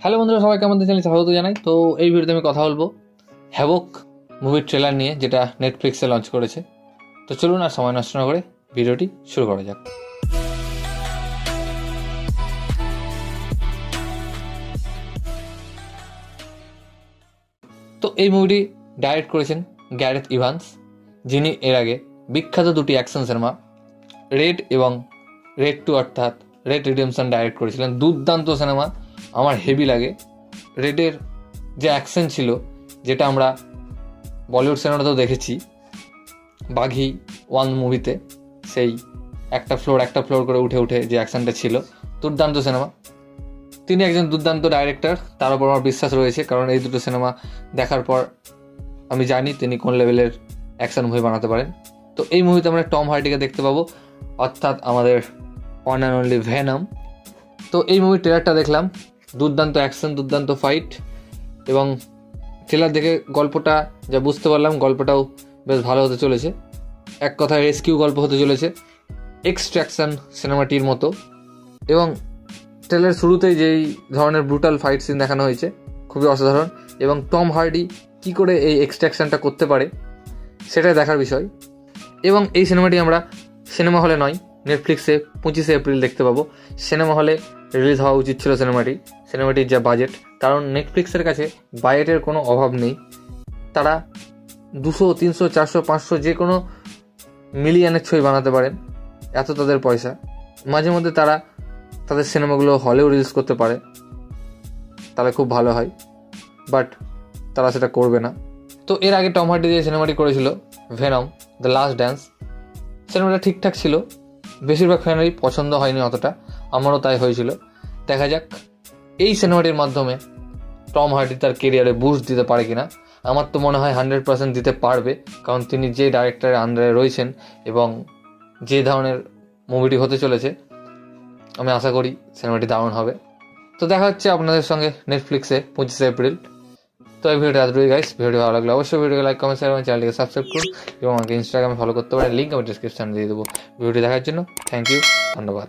Hello বন্ধুরা, সবাইকে আমাদের চ্যানেলে স্বাগত জানাই। তো এই ভিডিওতে আমি কথা বলবো হ্যাভক মুভির ট্রেলার নিয়ে, যেটা নেটফ্লিক্সে লঞ্চ করেছে। তো চলুন আর সময় নষ্ট না করে ভিডিওটি শুরু করা যাক। তো এই মুভিটি ডাইরেক্ট করেছেন গ্যারেথ ইভান্স, যিনি এর আগে বিখ্যাত দুটি অ্যাকশন সিনেমা রেড এবং রেড 2 অর্থাৎ রেড রিডেমশন ডাইরেক্ট করেছিলেন। দুর্দান্ত সিনেমা, আমার হেভি লাগে। রেডের যে অ্যাকশন ছিল, যেটা আমরা বলিউড সিনেমাতেও দেখেছি, বাঘি 1 মুভিতে, সেই একটা ফ্লোর করে উঠে উঠে যে অ্যাকশনটা ছিল, দুর্দান্ত সিনেমা। তিনি একজন দুর্দান্ত ডাইরেক্টর, তার উপর আমার বিশ্বাস রয়েছে, কারণ এই দুটো সিনেমা দেখার পর আমি জানি তিনি কোন লেভেলের অ্যাকশন মুভি বানাতে পারেন। তো এই মুভিতে আমরা টম হার্ডিকে দেখতে পাবো, অর্থাৎ আমাদের ওয়ান অ্যান্ড অনলি ভেনম। তো এই মুভির ট্রেলারটা দেখলাম, দুর্দান্ত অ্যাকশন, দুর্দান্ত ফাইট, এবং ট্রেলার দেখে গল্পটা যা বুঝতে পারলাম, গল্পটাও বেশ ভালো হতে চলেছে। এক কথায় রেস্কিউ গল্প হতে চলেছে, এক্সট্রাকশন সিনেমাটির মতো। এবং ট্রেলার শুরুতেই যেই ধরনের ব্রুটাল ফাইট সিন দেখানো হয়েছে, খুবই অসাধারণ। এবং টম হার্ডি কী করে এই এক্সট্রাকশনটা করতে পারে, সেটাই দেখার বিষয়। এবং এই সিনেমাটি আমরা সিনেমা হলে নয়, নেটফ্লিক্সে 25শে এপ্রিল দেখতে পাবো। সিনেমা হলে রিলিজ হওয়া উচিত ছিল সিনেমাটির যা বাজেট, কারণ নেটফ্লিক্সের কাছে বাজেটের কোনো অভাব নেই। তারা 200, 300, 400, 500 যে কোনো মিলিয়নের ছবি বানাতে পারেন, এত তাদের পয়সা। মাঝে মধ্যে তারা তাদের সিনেমাগুলো হলেও রিলিজ করতে পারে, তাহলে খুব ভালো হয়, বাট তারা সেটা করবে না। তো এর আগে টম হার্ডি যে সিনেমাটি করেছিল ভেনম দ্য লাস্ট ড্যান্স, সিনেমাটা ঠিকঠাক ছিল, বেশিরভাগ ফ্যানেরই পছন্দ হয়নি অতটা, আমারও তাই হয়েছিল। দেখা যাক এই সিনেমাটির মাধ্যমে টম হার্ডি তার কেরিয়ারে বুস্ট দিতে পারে কিনা। আমার তো মনে হয় 100% দিতে পারবে, কারণ তিনি যে ডাইরেক্টরের আন্ডারে রয়েছেন এবং যে ধরনের মুভিটি হতে চলেছে, আমি আশা করি সিনেমাটি দারুণ হবে। তো দেখা হচ্ছে আপনাদের সঙ্গে নেটফ্লিক্সে 25শে এপ্রিল। তো এই ভিডিওটা এতটুকুই গাইস। ভিডিও ভালো লাগলে অবশ্যই ভিডিওকে লাইক, কমেন্ট, শেয়ার এবং চ্যানেলটিকে সাবস্ক্রাইব করুন, এবং আমাকে ইনস্টাগ্রামে ফলো করতে পারেন, লিঙ্ক আমি ডিসক্রিপশনে দিয়ে দেবো। ভিডিওটি দেখার জন্য থ্যাংক ইউ, ধন্যবাদ।